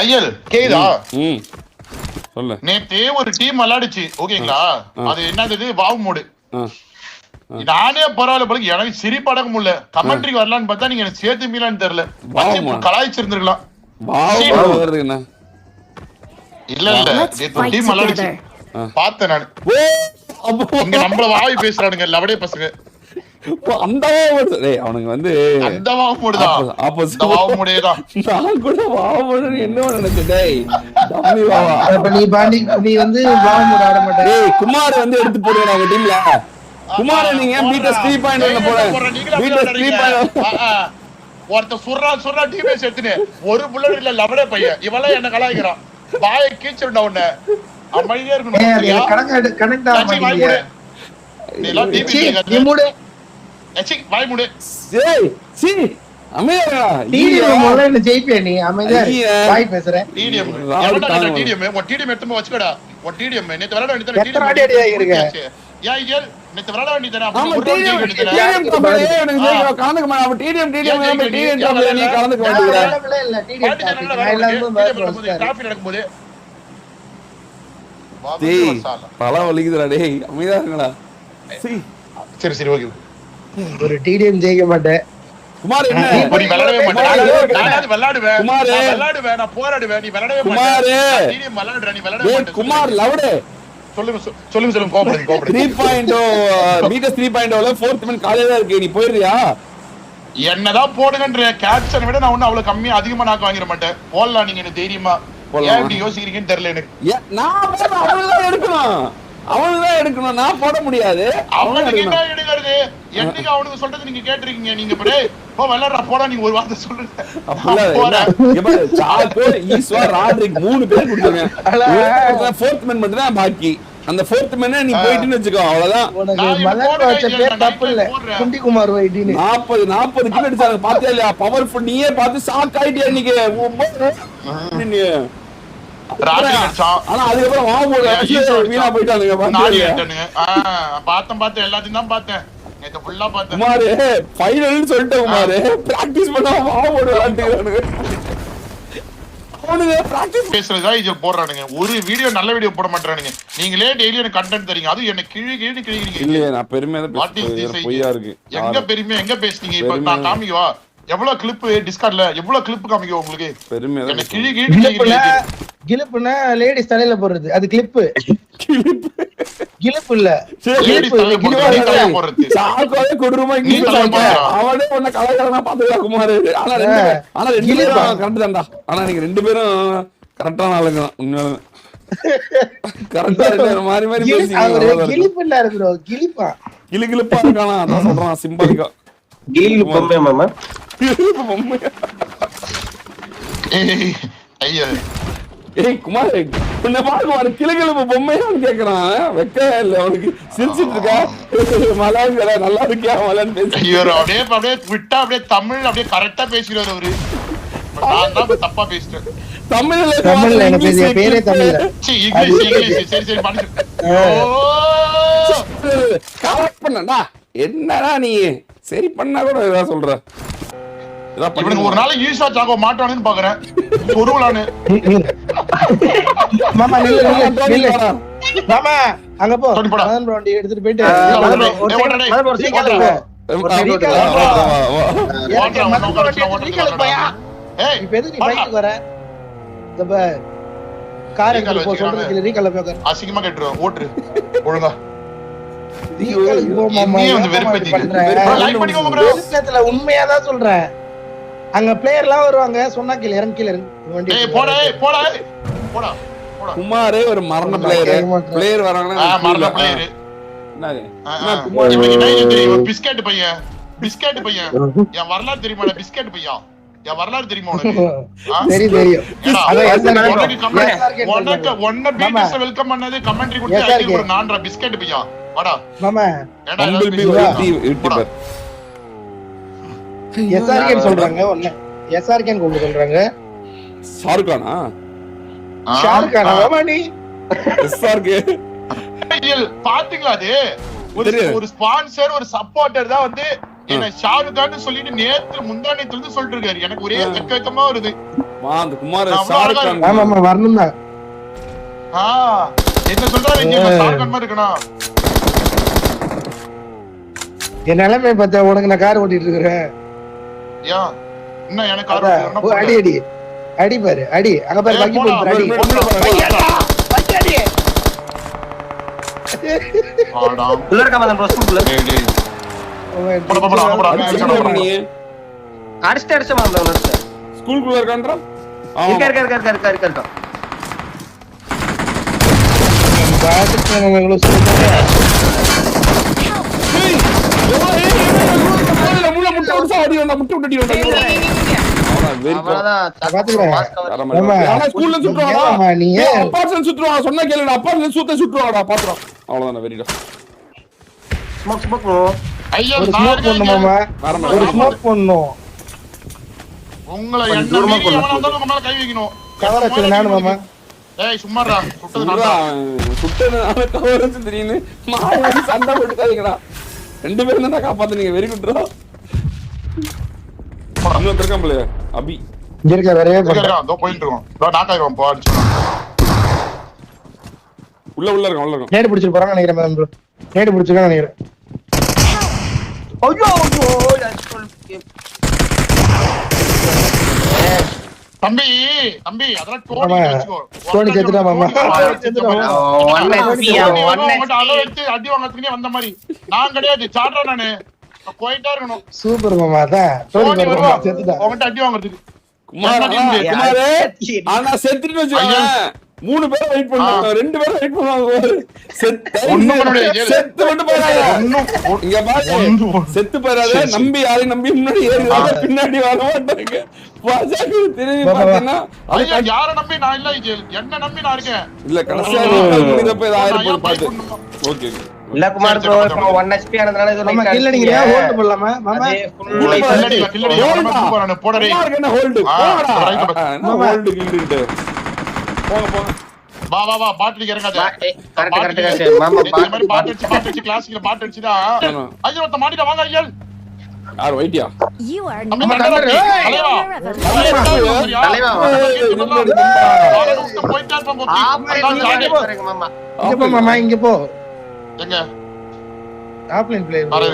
ஐயல் கேக்குதா? சொல்லு. நேத்து ஒரு டீம் விளையாடுச்சு ஓகேங்களா? அது என்னது வாவ் மோடு. நானே பரவாயில்ல போல எனக்கு சிரிப்படக்க முடியல. கமெண்ட்ரிக்கு வரலான்னு பார்த்தா நீங்க எனக்கு சேர்த்து மீளான்னு தெரியல. கலாய்ச்சிருந்துருக்கலாம். இல்ல டீம் விளையாடுச்சு பார்த்தேன் நான். இங்க நம்மள வாய் பேசுறானுங்க லவடே பசங்க. அந்த அவனுங்க வந்து அந்த வாவமோடுதான். ஆப்போசிட் வாவமோடேதான். நான் கூட வாவமோடு என்ன நினைச்சேன். டேய் டம்மி வாவா. அப்ப நீ வந்து வாவமோடு ஆட மாட்டே. டேய் குமார் வந்து எடுத்து போடுங்க அவங்க டீம்ல. குமார் நீங்க பீட்டஸ் 3.1 போற. பீட்டஸ் 3.1 ஒருத்த சுர்ரா டீம் எடுத்துனே ஒரு புல்லட் இல்ல லவடே பையன். இவளே என்ன கலாய்க்கறான். வாயை கீச்சிரடா உன்னை. அமைதியா இருக்கணும். கனெக்ட் ஆக மாட்டீங்க. நீலா டிவி நீ மூடு. வாய் மூடு. ஏய் சி அமைதியா டிடிஎம் முதல்ல என்ன ஜெயிப்பே நீ அமைதியா வாய் பேசுற. டிடிஎம் எவன்டா டிடிஎம்? உன் டிடிஎம் எடுத்து வச்சுக்கடா. உன் டிடிஎம் நேத்து விளையாட வேண்டியது டிடிஎம் எத்தனை அடி ஆகிருக்க. யா ஐயல் நேத்து விளையாட வேண்டியது அப்ப ஒரு டிடிஎம் எனக்கு ஜெயிக்க கலந்துக்க மாட்டேன். அப்ப டிடிஎம் நீ கலந்துக்க மாட்டீங்க. இல்ல டிடிஎம் நான் எல்லாரும் காபி நடக்கும்போது டேய் பல வலிக்குதுடா. டேய் அமைதியா இருங்கடா. சரி ஓகே. ஒரு டிடிஎம் ஜெயிக்க மாட்டேன். குமார் என்ன நீ விளையாடவே மாட்டே. நான் விளையாடுவேன். குமார் விளையாடுவேன். நான் போராடுவேன். நீ விளையாடவே மாட்டே. டிடிஎம் விளையாடுற நீ விளையாடவே மாட்டே. குமார் லவுடே சொல்லுங்க கோபப்படுங்க. 3.0 மீட்டர் 3.0ல 4th மேன் காலையில இருக்கு. நீ போயிடுறியா? என்னதான் போடுங்கன்ற கேப்ஷன் விட நான் ஒன்னும் அவ்வளவு கம்மியா அதிகமா நாக்கு வாங்கிட மாட்டேன். போடலாம் நீங்க எனக்கு தைரியமா. ஏன் இப்படி யோசிக்கிறீங்கன்னு தெரியல எனக்கு. நான் அவனுதான் எடுக்கணும். நான் போட முடியாது. அவனுக்கு என்ன எடுக்கிறது? என்னைக்கு அவனுக்கு சொல்றது நீங்க கேட்டிருக்கீங்க. நீங்க இப்போ விளையாடுற போடா நீங்க ஒரு வார்த்தை சொல்லுங்க. மூணு பேர் கொடுத்தாங்க. 4th மேன் மட்டும் தான் பாக்கி. அந்த 4th மேன் நீ போயிட்டுன்னு வச்சுக்கோ அவ்வளவுதான். 40 கிலோ அடிச்சாங்க பாத்தியா இல்லையா? பவர்ஃபுல். நீயே பார்த்து ஷாக் ஆயிட்டியா இன்னைக்கு? ஆனா அதுக்கப்புறம் வீணா போயிட்டானுங்க. பார்த்தேன் எல்லாத்தையும் தான் பார்த்தேன். நேத்து ஃபுல்லா பார்த்தேன். குமார் ஃபைனல்னு சொல்லிட்டேன். குமார் பிராக்டிஸ் பண்ணா வாவோடு விளையாடுறானுங்க. அவனுங்க பிராக்டிஸ் பேசுறதா இது போடுறானுங்க. ஒரு வீடியோ நல்ல வீடியோ போட மாட்டானுங்க. நீங்களே டெய்லி எனக்கு கண்டென்ட் தரீங்க. அது என்ன கிழிக்கிறீங்க. இல்லையே நான் பெருமையா தான் பொய்யா இருக்கு. எங்க பெருமையா எங்க பேசுனீங்க? இப்ப நான் காமிக்கவா? எவ்வளவு கிளிப் டிஸ்கார்ட்ல எவ்வளவு கிளிப் காமிக்கோ உங்களுக்கு? பெருமையா என்ன கிளிப்புனா லேடிஸ் தலையில போடுறது. அது கிளிப்பு. கிளிப்பு இல்ல. கொடூரமா அவனே உன்ன கலாய்க்கறனா பாத்துடா குமார். ஆனா ரெண்டு பேரும் கரெக்ட் தான்டா. ஆனா நீங்க ரெண்டு பேரும் கரெக்டான ஆளுங்க தான். உண்மையாலுமே கரெக்டா இருக்கு. மாறி பேசுறீங்க. கிளிப்பு இல்ல ப்ரோ. கிளிப்பா கிளிகிளிப்பா இருக்கானா? அதான் சொல்றான் சிம்பாலிக்கா. கிளிகிளிப்பு பொம்மை மாமா. கிளிகிளிப்பு பொம்மை. ஐயோ ஏய் குமார் உன்னை பாருங்க கிளிகிளிப்பு பொம்மையான்னு கேக்குறான். வெக்க இல்ல அவனுக்கு. சிரிச்சிட்டு இருக்கா? மலாங்க நல்லா இருக்கியா மலான்னு பேசி அப்படியே விட்டா அப்படியே தமிழ் அப்படியே கரெக்டா பேசிடுவாரு அவரு. நான் தான் தப்பா பேசிட்டேன். தமிழ்ல என்ன பேசிய பேரே தமிழ்ல. இங்கிலீஷ் சரி பண்ணிட்டு கரெக்ட் பண்ணடா. என்னடா நீ சரி பண்ணா கூட ஏதாவது சொல்ற. இவனுக்கு ஒரு நாள் ஈஷா சாக்கோ மாட்டானுன்னு பாக்குறேன். சொருவலானு மாமா நில்லு மாமா அங்க போ. வண்டி எடுத்துட்டு போயிட்டு அசிங்கமா கேட்டுருவோம். ஓட்டு ஒழுங்கா உண்மையாதான் சொல்றேன். அங்க பிளேயர் எல்லாம் வருவாங்க. சொன்னா கீழ குமாரே ஒரு மரண பிளேயர் வராங்கன்னா பிஸ்கட் பையன் என் வரலாறு தெரியுமா? பிஸ்கட் பையன் என் வரலாறு தெரியுமா உனக்கு? வெல்கம் பண்ணது கமெண்ட்ரி கொடுத்து ஒரு 4 பிஸ்கட் பையன் வாடா மாமா. எஸ்ஆர்கேன் சொல்றாங்க. ஒண்ணு எஸ்ஆர்கேன் கொண்டு சொல்றாங்க. ஷாருக்கானா? ஷாருக்கானா மாமா நீ? எஸ்ஆர்கே பாத்தீங்களா? அது ஒரு ஸ்பான்சர் ஒரு சப்போர்ட்டர் தான் வந்து என்ன ஷாருக்கான்னு சொல்லிட்டு நேத்து முந்தா நேத்து வந்து சொல்லிட்டு இருக்காரு. எனக்கு ஒரே வெக்கமா வருது. வா அந்த குமார் நான் அவ்வளவு ஷாருக் அழகா கான் ஆமா ஆமா வரணும் தான். என்ன சொல்றாரு இங்க ஷாருக் மாதிரி இருக்கணும். என் நிலைமை பார்த்தா உனக்கு நான் கார் ஓட்டிட்டு இருக்கிறேன். ஏன் இன்னும் எனக்கு கார் அதான், ஓட்டணும்னா ஓ, அடி அடி அடி பாரு அடி அங்க பாரு வக்கி போடா, போட்டு அடி வக்கி அடி. ஆடா. உள்ள இருக்கா மதன் ப்ரோ ஸ்கூல்ல டேய், டேய். போடா, போடா, போடா. நீ அடிச்சு மதன் ப்ரோ ஸ்கூலுக்குள்ள இருக்கான்றா இருக்க பாத்துட்டு நம்ம இவ்வளவு சொல்லுங்க. முட்டை விட்டு அடி வந்தா முட்டை விட்டு அடி வந்தா அவ்வளவுதான் ஆமா. ஆனா ஸ்கூல்ல சுற்றுவாடா ஏம்மா நீ? அப்பார்ட்மெண்ட் சுற்றுவாங்க சொன்னா கேளுடா அப்பார்ட்மெண்ட் சுற்றுவாடா பாத்துறோம் அவ்வளவுதான் வெரிடா ஸ்மோக் ப்ரோ ஐயா, ஒரு நான் ஸ்மோக் இருக்கேன் பண்ணணும் மாமா. வரமா ஒரு ஸ்மோக் பண்ணணும். உங்களை கொஞ்சம் என்ன தூரமா மீறி போடலாம். எவனா இருந்தாலும் உங்க மேல கை வைக்கணும். கவர் வச்சது நானு மாமா. ஏய் சும்மாடா, சுட்டது நான் தான். சுட்டதுனால கவர் வச்சு திடீர்னு மாயாவி சண்டை போட்டுக்காதீங்கடா 2 பேரும் தான் காப்பாத்துனீங்க வெரி குட்ரா இன்னும் இருக்கான் பிள்ளைய அபி இங்க இருக்க வேறே எங்க இருக்கான்? இதோ போயிட்டு இருக்கோம். இதோ knock ஆயிடுவான், போ அடிச்சுக்கலாம். உள்ள இருக்கான் நேடு பிடிச்சிட்டு போறாங்க நினைக்கிறேன் மேம் ப்ரோ. நேடு பிடிச்சிருக்காங்க நினைக்கிறேன். ஐயோ தம்பி தம்பி அதெல்லாம் டோனி ஆமா. வச்சுக்கோ. டோனி செத்துட்டா மாமா. செத்துட்டா. அடி வாங்கறதுக்கே வந்த மாதிரி நான் கிடையாது. சாட்றா நானு போயிட்டே இருக்கணும். சூப்பர் மாமா தான். டோனி டோனி மாமா வருவான் செத்துட்டா. உங்ககிட்ட அடி வாங்குறதுக்கு. குமாரே ஆனா செத்துட்டு வச்சுக்கோங்க 3 பேரும் வெயிட் பண்ணுவாங்க 2 பேரும் வெயிட் பண்ணுவாங்க ஒண்ணும் பண்ண முடியாது. செத்து மட்டும் போறாங்க இங்க பாரு செத்து போறாத நம்பி யாரையும் நம்பி முன்னாடி ஏறி பின்னாடி வர மாட்டாங்க பாஜக திரும்பி பார்த்தீங்கன்னா ஐயா, யாரை நம்பி நான் இல்ல, என்ன நம்பி நான் இருக்கேன். இல்ல கடைசியா முடிந்தப்ப இது ஆயிரம் பாத்து ஓகே இல்ல குமார் ப்ரோ இப்போ 1 HP ஆனதுனால இது மாமா கில் அடிங்கறியா? ஹோல்ட் பண்ணலாமா மாமா? போடா டேய். என்ன ஹோல்ட் போடா right பக்கம். என்ன ஹோல்ட் கில்லிட்டு போங்க வா வா வா, பாட்டில் இறங்காத. கரெக்ட் மாமா இந்த மாதிரி பாட்டு அடிச்சு கிளாஸ்ல பாட்டு அடிச்சுடா. ஐயோ ஒருத்த மாட்டிட்ட, வாங்க ஐயா. யார் வைட்டியா You are நம்ம not கண்டரே. aware தலைவா. of தலைவா. போயிட்டா இருப்போம் போத்தி. மாமா இங்க போ மாமா இங்க போ. எங்க ஆஃப்லைன் பிளேயர். பாரு.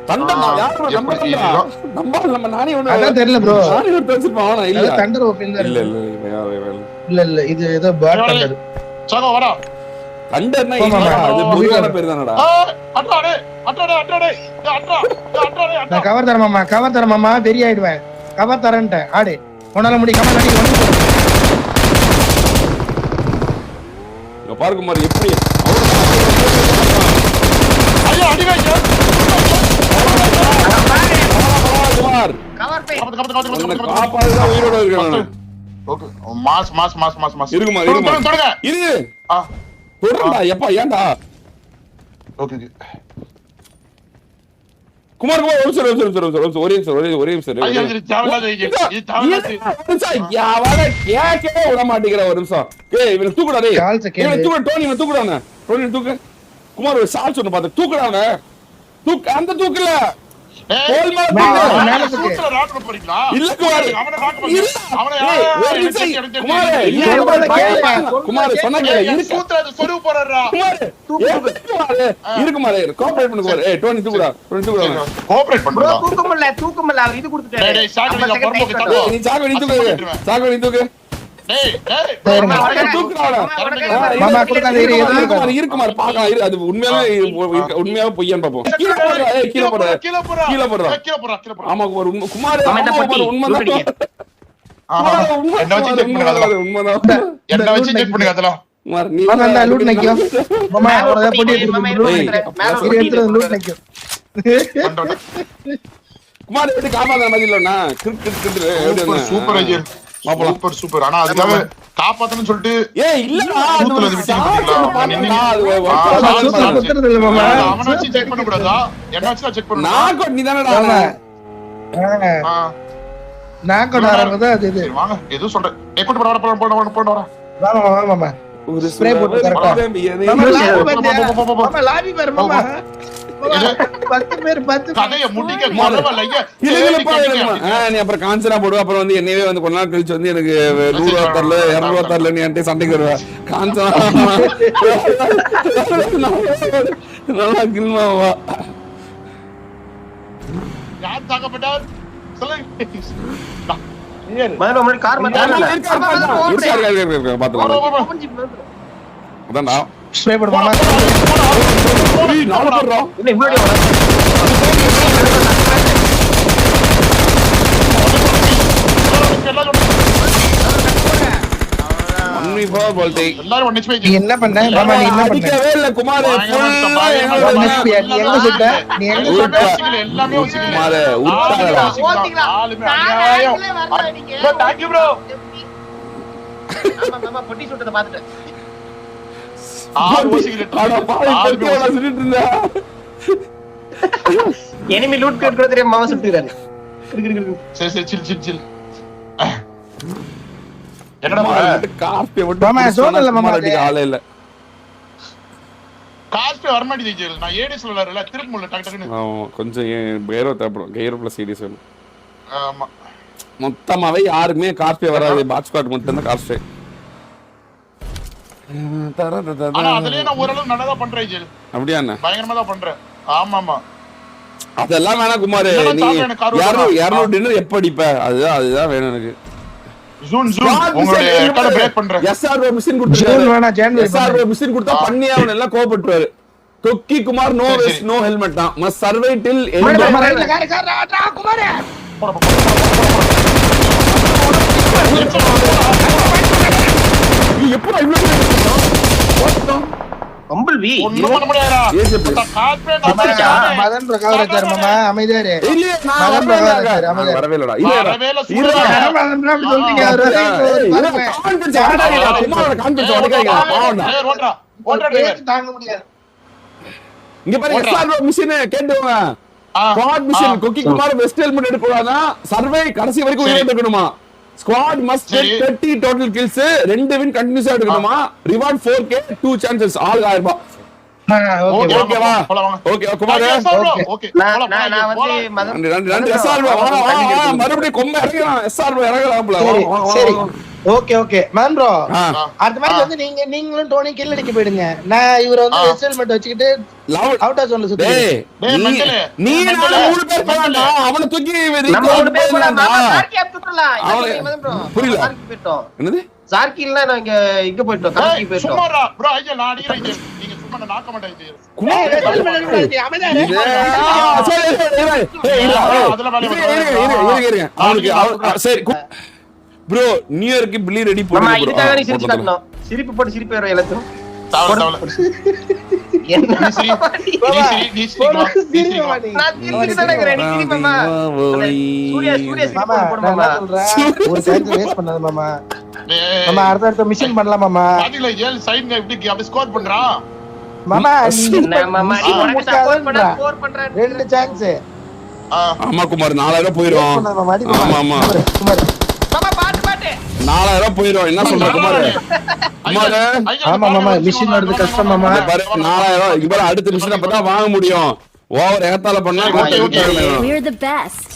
தண்டனா யார் நம்ம நம்ம நானே ஒண்ணு அதான் தெரியல ப்ரோ. நானே ஒரு பேசிப்போம் அவனா இல்ல அது தண்டர் ஓபன் தான். இல்ல இல்ல இல்ல யார் இல்ல இது ஏதோ பேட் தண்டர். சகோ வாடா. தண்டர்னா ஆமா, இது ஆமா. அது பொதுவான பேர் தானடா அட்ராடே அட்ரா அட்ரா. நான் கவர் தர மாமா வெரி ஆயிடுவேன். கவர் தரேன்ட்டேன். ஆடு உன்னால முடி கவர் அடி ஒண்ணு. இங்க பாரு குமார் எப்படி ஐயா அடி வைங்க. குமார் கவர் பை காப்பாதுதான் உயிரோட இருக்கான் ஓகே. மாஸ் இருக்குமா தொடங்க. இரு ஆ தொடரடா எப்பா ஏன்டா ஓகே. குமார் குமார் ஒரு நிமிஷம் ஒரே நிமிஷம் ஐயா இது தேவலாத இது தேவலாத. யாவட கேக்கவே விட மாட்டேங்கிற ஒரு நிமிஷம் ஏய் இவனை தூக்குடா டேய் கால் செகண்ட். இவனை தூக்கு டோனி இவனை தூக்குடானே டோனி தூக்கு குமார் ஒரு ஷாட் சொன்ன பாத்து தூக்குடானே அந்த தூக்குல மேல தூக்கு. சூத்திர ராட் போறீங்களா? இல்ல குமார் அவன ராட் பண்ணு. இல்ல. அவன ஏய், ஒரு நிமிஷம். குமார் சொன்னா கேளு இருக்கு சூத்திர அது சொரு போறறா. குமார் கோஆபரேட் பண்ணு குமார் ஏய் டோனி தூக்குடா கோஆபரேட் ப்ரோ பண்றா. தூக்கமல்ல அவர் இது டேய் கொடுத்துட்டாரு டேய் சாகடிங்க பரமோக்கு தக்கோ. நீ சாகோ நீ தூக்கு டேய் சரிங்க. மாமா கொடுக்காத இரு இருக்குமார் பாக்கலாம் இரு அது உண்மையாவே பொய்யான்னு பாப்போம் கீழே போடுற ஆமா குமார் உண்மைதான் என்ன வச்சு செக் பண்ணுங்க அதெல்லாம். உண்மைதான் என்ன வச்சு செக் பண்ணுங்க அதெல்லாம். குமார் நீ மாமா அந்த லூட் நிக்கும். மாமா அவரத போடி எடுத்து லூட் நிக்கும். பண்றோம். குமார் எப்படி காப்பாத்த மாதிரி இல்லன்னா கிரிக்கெட் சூப்பர் ஐயா. சூப்பர். ஆனா அதுக்காக காப்பாத்தணும்னு சொல்லிட்டு ஏய் இல்லடா சூத்துல அது சூப்பர் குத்துறது இல்ல மாமா. அவன வச்சு செக் பண்ண கூடாதா? என்ன வச்சு செக் பண்ணணும்? நான் நீ தானடா நான் கூட ஆரம்பதா அது இது. சரி வாங்க ஏதோ சொல்றேன். கூட்டி போட வர. வா மாமா. ஒரு ஸ்ப்ரே போட்டு கரெக்ட்டா. மாமா லாபி பாரு மாமா. 10 பேர் 10 கதைய முடிக்க பரவாயில்ல. இழுப்பா இருக்குமா? நீ அப்புறம் காஞ்சனா போடுவ, அப்புறம் வந்து என்னையவே வந்து கொஞ்ச நாள் கழிச்சு வந்து எனக்கு 100 ரூபா தரல 200 ரூபா தரல நீ என்கிட்ட சண்டைக்கு வருவ. காஞ்சனா நல்லா கில்மாவா யார் தாக்கப்பட்டார் சொல்லுங்க. மதன் முன்னாடி கார் மாட்டானே. அதான்டா ஸ்ப்ரே போடு மாமா. நாலு பேர்ரா. என்ன இவ்வளவு எல்லாரும் ஒன்னு நீ என்ன பண்ண மாமா? நீ என்ன பண்ண? அடிக்கவே இல்ல குமார். நீ எங்க சுட்ட? நீ எங்க சுட்ட? எல்லாமே குமார் உட்டாதடா. ஆளுமே அநியாயம். Bro thank you bro. மாமா பொட்டி சுட்டத பாத்துட்டேன். ஆறு ஓசிக்கிட்டு அட பாவி கட்டியோட சுத்திட்டு இருந்தா. எனிமி லூட் கேட்கறது தெரியாம மாமா சுட்டுறாரு. சரி சரி சில் சில் சில். என்னடா போற? கார்பே விட்டு மாமா சோன் இல்ல மாமா. அடிக்க ஆளே இல்ல. காஸ்ட் வர மாட்டேங்குது. நான் ஏடிஸ் விளையாடுறல திரும்ப முடியல டக்கு டக்குன்னு. ஆமா கொஞ்சம் கேரோ தேவைப்படும். கேரோ பிளஸ் சீரிஸ் வேணும். ஆமா மொத்தமாவே யாருக்குமே கார்பே வராது. பாட் ஸ்குவாட் மட்டும் தான் கார்பே. ஆனா அதுலயே நான் ஓரளவு நல்லா பண்றேன் ஜெல். அப்படியா என்ன? பயங்கரமா தான் பண்றேன். ஆமா ஆமா அதெல்லாம் வேணாம் குமார். நீ 200 டின்னர் எப்ப அடிப்ப? அதுதான் வேணும் எனக்கு. ஜூன் உங்களுடைய ரெக்கார்ட பிரேக் பண்றேன். எஸ்ஆர்ஓ மிஷின் ஜூன் கொடுத்துட்டாரு. வேணா ஜான்வரி. எஸ்ஆர்ஓ மிஷின் கொடுத்தா பண்ணி அவன் எல்லாம் கோபப்பட்டுவாரு. தொக்கி Kumar no vest no helmet தான். Must survive till end. மாமா ரைட்ல கார் குமாரே. நீ எப்போ இவ்ளோ கம்பல் வி ஒண்ணும் பண்ண முடியாதுடா. கார்பே மதன் பிரகாஷ் ராஜர் மாமா அமைதியா இரு. இல்ல நான் மதன் பிரகாஷ் ராஜர் அமைதியா இரு. வரவே இல்லடா. வரவேல சூடா. மதன் அப்படி சொல்றீங்க அவரு. கான்ஃபிடன்ஸ் ஆடாதீங்க. குமாரோட கான்ஃபிடன்ஸ் உடைக்காதீங்க. பாவம்டா. ஏய் ஓட்றா. ஓட்றா டிரைவர். தாங்க முடியாது. இங்க பாரு எஸ்ஆர்ஓ மிஷின் கேட்டுங்க. ஸ்குவாட் மிஷன் கொக்கி குமார் வெஸ்ட் ஹெல்மெட் எடுக்க கூடாதா? சர்வே கடைசி வரைக்கும் உயிரோட இருக்கணுமா? Squad must get 30 total kills. 2 win கண்டினியூஸா எடுக்கணுமா? ரிவார்ட் 4k 2 சான்சஸ் ஆல் 1000 ரூபாய். ஓகே ஓகேவா? ஓகே குமார். ஓகே நான் வந்து மதன் நன்றி எஸ்ஆர்ஓ. வா மறுபடியும் கொம்ப இறங்கலாம். எஸ்ஆர்ஓ இறங்கலாம்ல. சரி ஓகே ஓகே மேன் ப்ரோ. ஆ அடுத்த மேட்ச் வந்து நீங்களும் டோனி கில் அடிக்க போயிடுங்க. நான் இவர வந்து எஸ்எல்மென்ட் வச்சிட்டு அவுட் ஆஃப் ஜோன்ல சுத்தி. நீ நாளை 3 பேர் போறான்டா. அவனை தூக்கி நம்ம 3 பேர் போலாம். மாமா சார்க்கி அப்துல்லா. மதன் ப்ரோ. புரியல. சார்க்கி போய்ட்டோம். என்னது? சார்க்கி இல்ல நான் இங்க போய்ட்டோம். கடைக்கு போய்ட்டோம். சும்மாடா ப்ரோ ஐயா நான் அடிக்கிறேன். நீங்க சும்மா நாக்க மாட்டேங்க. குமார் அமைதியா இது சரி ப்ரோ நியூ இயர்க்கு பில்லி ரெடி மாமா போடுங்க இதுக்காக நீ சிரிச்சு காட்டணும். சிரிப்பு போட்டு சிரிப்பு வர எல்லாத்தையும். என்ன நீ நான் சிரிச்சு தானே இருக்கேன். நீ சிரிப்பு மாமா. சூர்யா சிரிப்பு போடு மாமா. ஒரு டைம் வேஸ்ட் பண்ணாத மாமா. மாமா அடுத்த மிஷன் பண்ணலாம் மாமா. பாத்தீங்களா ஏல் சைடுங்க எப்படி அப்படி ஸ்கோர் பண்றான். மாமா என்ன மாமா நீ உனக்கு சப்போர்ட் பண்ண ஸ்கோர் பண்ற. 2 சான்ஸ். ஆமா குமார் 4000 போயிடும். ஆமா ஆமா குமார் மாமா பாட்டு 4000 போயிடும். என்ன சொல்ற குமார்? குமார் ஆமா மாமா மிஷன் வரது கஷ்டம் மாமா. பாரு 4000 இங்க பாரு அடுத்த மிஷன் அப்பதான் வாங்க முடியும். ஓவர் ஏத்தால பண்ணா We're the best.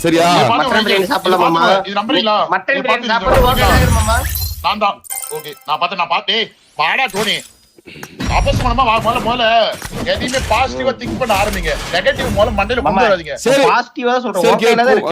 சரியா? மட்டன் பிரியாணி சாப்பிடலாம் மாமா. இது நம்புறீங்களா? மட்டன் பிரியாணி சாப்பிட ஓகே ஆயிரும் மாமா. நான் தான் ஓகே நான் பார்த்தேன் வாடா டோனி. ஆப்போஸ் பண்ணமா முதல்ல எதையுமே பாசிட்டிவா திங்க் பண்ண ஆரம்பிங்க. நெகட்டிவ் முதல்ல மண்டையில கொண்டு வராதீங்க. சரி பாசிட்டிவா சொல்றேன். சரி ஓகேல தான்